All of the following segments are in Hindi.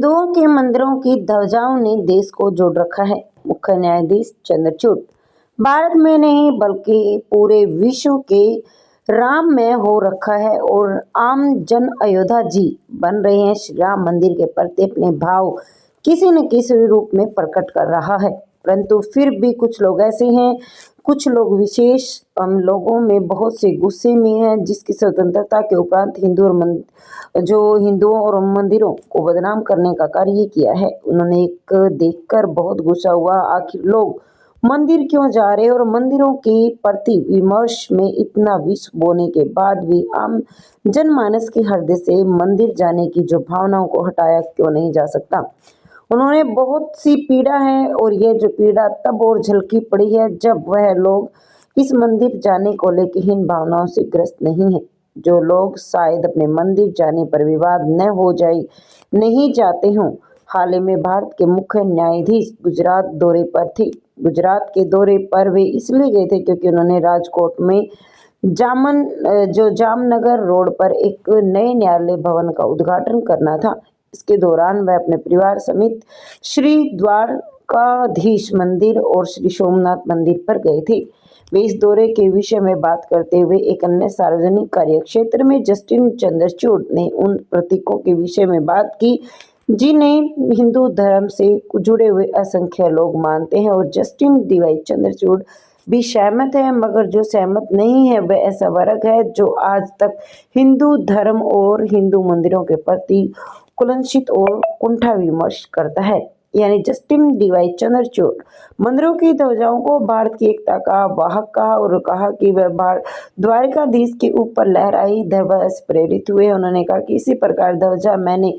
हिंदुओं के मंदिरों की ध्वजाओं ने देश को जोड़ रखा है। मुख्य न्यायाधीश चंद्रचूड़ भारत में नहीं बल्कि पूरे विश्व के राममय हो रखा है और आम जन अयोध्या जी बन रहे हैं। श्री राम मंदिर के प्रति अपने भाव किसी न किसी रूप में प्रकट कर रहा है, परंतु फिर भी कुछ लोग ऐसे हैं, कुछ लोग विशेष हम लोगों में बहुत से गुस्से में हैं, जिसकी स्वतंत्रता के उपरांत हिंदुओं और मंदिरों को बदनाम करने का कार्य किया है। उन्होंने एक देखकर बहुत गुस्सा हुआ। आखिर लोग मंदिर क्यों जा रहे हैं और मंदिरों के प्रति विमर्श में इतना विष बोने के बाद भी आम जनमानस के हृदय से मंदिर जाने की जो भावनाओं को हटाया क्यों नहीं जा सकता। उन्होंने बहुत सी पीड़ा है और यह जो पीड़ा तब और झलकी पड़ी है जब वह लोग इस मंदिर जाने को लेकर हीन भावनाओं से ग्रस्त नहीं है। जो लोग शायद अपने मंदिर जाने पर विवाद न हो जाए नहीं जाते हों। हाल ही में भारत के मुख्य न्यायाधीश गुजरात दौरे पर थे। गुजरात के दौरे पर वे इसलिए गए थे क्योंकि उन्होंने राजकोट में जामनगर रोड पर एक नए न्यायालय भवन का उद्घाटन करना था। इसके दौरान वह अपने परिवार समेत श्री द्वारकाधीश मंदिर और श्री सोमनाथ मंदिर पर गए थे। वे इस दौरे के विषय में बात करते हुए एक अन्य सार्वजनिक कार्य क्षेत्र में जस्टिन चंद्रचूड़ ने उन प्रतीकों के विषय में बात की जिन्हें हिंदू धर्म से जुड़े हुए असंख्य लोग मानते हैं, और जस्टिन डीवाई चंद्रचूड़ भी सहमत है, मगर जो सहमत नहीं है वह ऐसा वर्ग है जो आज तक हिंदू धर्म और हिंदू मंदिरों के प्रति कुलंसित और कुंठा विमर्श करता है। यानी जस्टिन डीवाई चंद्रचूड़ मंदिरों की ध्वजाओं को भारत की एकता का वाहक कहा और कहा कि वह द्वारकाधीश के ऊपर लहराई ध्वजा से प्रेरित हुए। उन्होंने कहा कि इसी प्रकार ध्वजा मैंने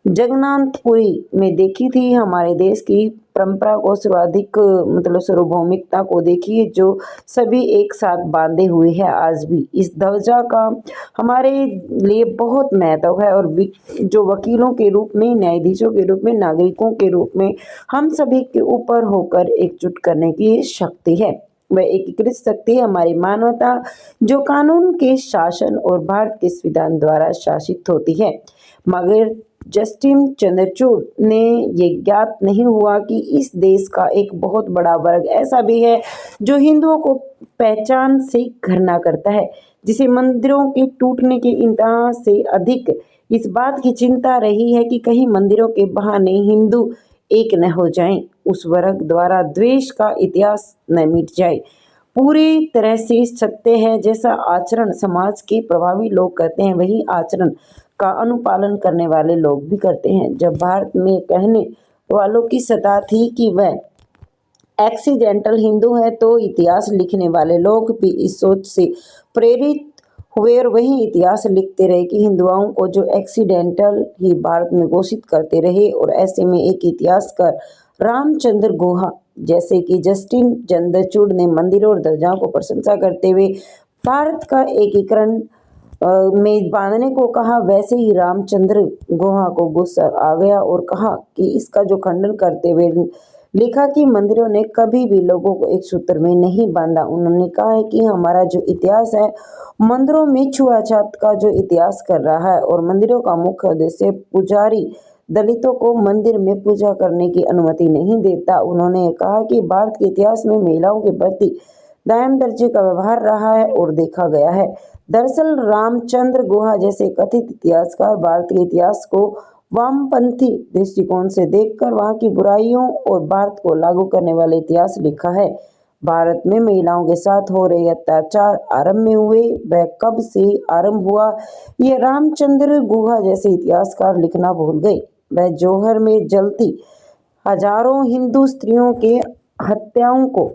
जगन्नाथपुरी में देखी थी। हमारे देश की परंपरा को सर्वाधिक सार्वभौमिकता को देखिए जो सभी एक साथ बांधे हुए है। आज भी इस ध्वजा का हमारे लिए बहुत महत्व है और जो वकीलों के रूप में, न्यायाधीशों के रूप में, नागरिकों के रूप में हम सभी के ऊपर होकर एकजुट करने की शक्ति है। वह एकीकृत शक्ति है हमारी मानवता जो कानून के शासन और भारत के संविधान द्वारा शासित होती है। मगर जस्टिन चंद्रचूड़ ने ये ज्ञात नहीं हुआ कि इस देश का एक बहुत बड़ा वर्ग ऐसा भी है जो हिंदुओं को पहचान से घृणा करता है, जिसे मंदिरों के टूटने के इंतहा से अधिक इस बात की चिंता रही है कि कहीं मंदिरों के बहाने हिंदू एक न हो जाएं, उस वर्ग द्वारा द्वेष का इतिहास न मिट जाए। पूरी तरह से सत्य है, जैसा आचरण समाज के प्रभावी लोग करते हैं वही आचरण का अनुपालन करने वाले लोग भी करते हैं। जब भारत में कहने वालों की सत्ता थी कि वह एक्सीडेंटल हिंदू है, तो इतिहास लिखने वाले लोग भी इस सोच से प्रेरित हुए और वही इतिहास लिखते रहे कि हिंदुओं को जो एक्सीडेंटल ही भारत में घोषित करते रहे। और ऐसे में एक इतिहासकार रामचंद्र गुहा जैसे कि जस्टिन चंद्रचूड़ ने मंदिरों और ध्वजाओं को प्रशंसा करते हुए भारत का एकीकरण में बांधने को कहा, वैसे ही रामचंद्र गुहा को गुस्सा आ गया और कहा कि इसका जो खंडन करते हुए लिखा कि मंदिरों ने कभी भी लोगों को एक सूत्र में नहीं बांधा। उन्होंने कहा है कि हमारा जो इतिहास है मंदिरों में छुआछूत का जो इतिहास कर रहा है और मंदिरों का मुख्य उद्देश्य पुजारी दलितों को मंदिर में पूजा करने की अनुमति नहीं देता। उन्होंने कहा कि भारत के इतिहास में महिलाओं के प्रति दायम दर्जे का व्यवहार रहा है और देखा गया है। दरअसल रामचंद्र गुहा जैसे कथित इतिहासकार भारत के इतिहास को वामपंथी दृष्टिकोण से देखकर वहां की बुराइयों और भारत को लागू करने वाले इतिहास लिखा है। भारत में महिलाओं के साथ हो रहे अत्याचार आरंभ में हुए, वह कब से आरंभ हुआ ये रामचंद्र गुहा जैसे इतिहासकार लिखना भूल गए। वह जौहर में जलती हजारों हिंदू स्त्रियों के हत्याओं को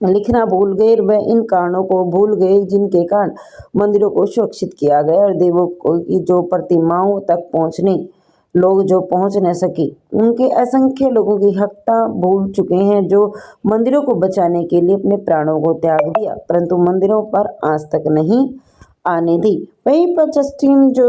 लिखना भूल गए। वह इन कारणों को भूल गए जिनके कारण मंदिरों को सुरक्षित किया गया और देवों की जो प्रतिमाओं तक पहुंच न सके, उनके असंख्य लोगों की हत्या भूल चुके हैं जो मंदिरों को बचाने के लिए अपने प्राणों को त्याग दिया, परंतु मंदिरों पर आज तक नहीं आने दी। वहीं पर जस्टिन जो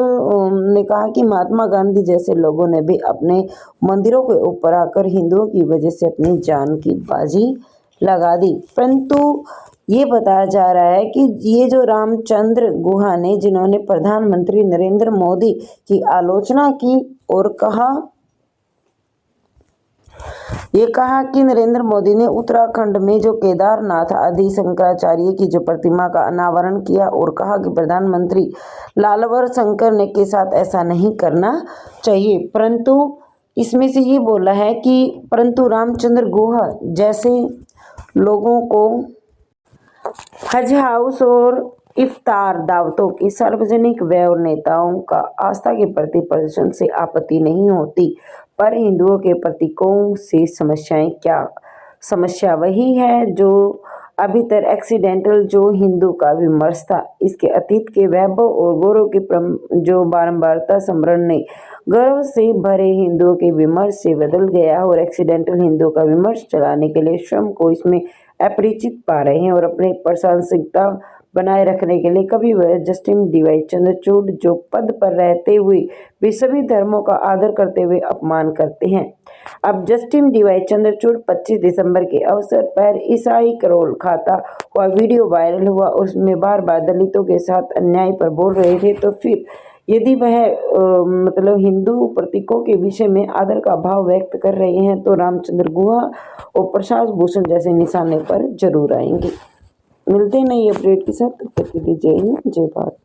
ने कहा कि महात्मा गांधी जैसे लोगों ने भी अपने मंदिरों के ऊपर आकर हिंदुओं की वजह से अपनी जान की बाजी लगा दी। परंतु ये बताया जा रहा है कि ये जो रामचंद्र गुहा ने, जिन्होंने प्रधानमंत्री नरेंद्र मोदी की आलोचना की और कहा ये कहा कि नरेंद्र मोदी ने उत्तराखंड में जो केदारनाथ आदि शंकराचार्य की जो प्रतिमा का अनावरण किया और कहा कि प्रधानमंत्री लालवर शंकर ने के साथ ऐसा नहीं करना चाहिए। परंतु इसमें से ये बोला है कि परंतु रामचंद्र गुहा जैसे लोगों को हज हाउस और इफ्तार दावतों की सार्वजनिक व्यय और नेताओं का आस्था के प्रति प्रदर्शन से आपत्ति नहीं होती, पर हिंदुओं के प्रति कौन सी समस्याएं क्या समस्या वही है जो अभी तक एक्सीडेंटल जो हिंदू का विमर्श था। इसके अतीत के वैभव और गौरव की जो बारंबारता स्मरण ने गर्व से भरे हिंदुओं के विमर्श से बदल गया और एक्सीडेंटल हिंदू का विमर्श चलाने के लिए स्वयं को इसमें अपरिचित पा रहे हैं और अपने प्रासंगिकता बनाए रखने के लिए कभी वह जस्टिन डीवाई चंद्रचूड़ जो पद पर रहते हुए भी सभी धर्मों का आदर करते हुए अपमान करते हैं। अब जस्टिन डीवाई चंद्रचूड़ 25 दिसंबर के अवसर पर ईसाई करोल खाता हुआ वीडियो वायरल हुआ। उसमें बार बार दलितों के साथ अन्याय पर बोल रहे थे, तो फिर यदि वह मतलब हिंदू प्रतीकों के विषय में आदर का भाव व्यक्त कर रहे हैं तो रामचंद्र गुहा और प्रशांत भूषण जैसे निशाने पर जरूर आएंगे। मिलते हैं नई अपडेट के साथ, तब तक के लिए जय हिंद जय भारत।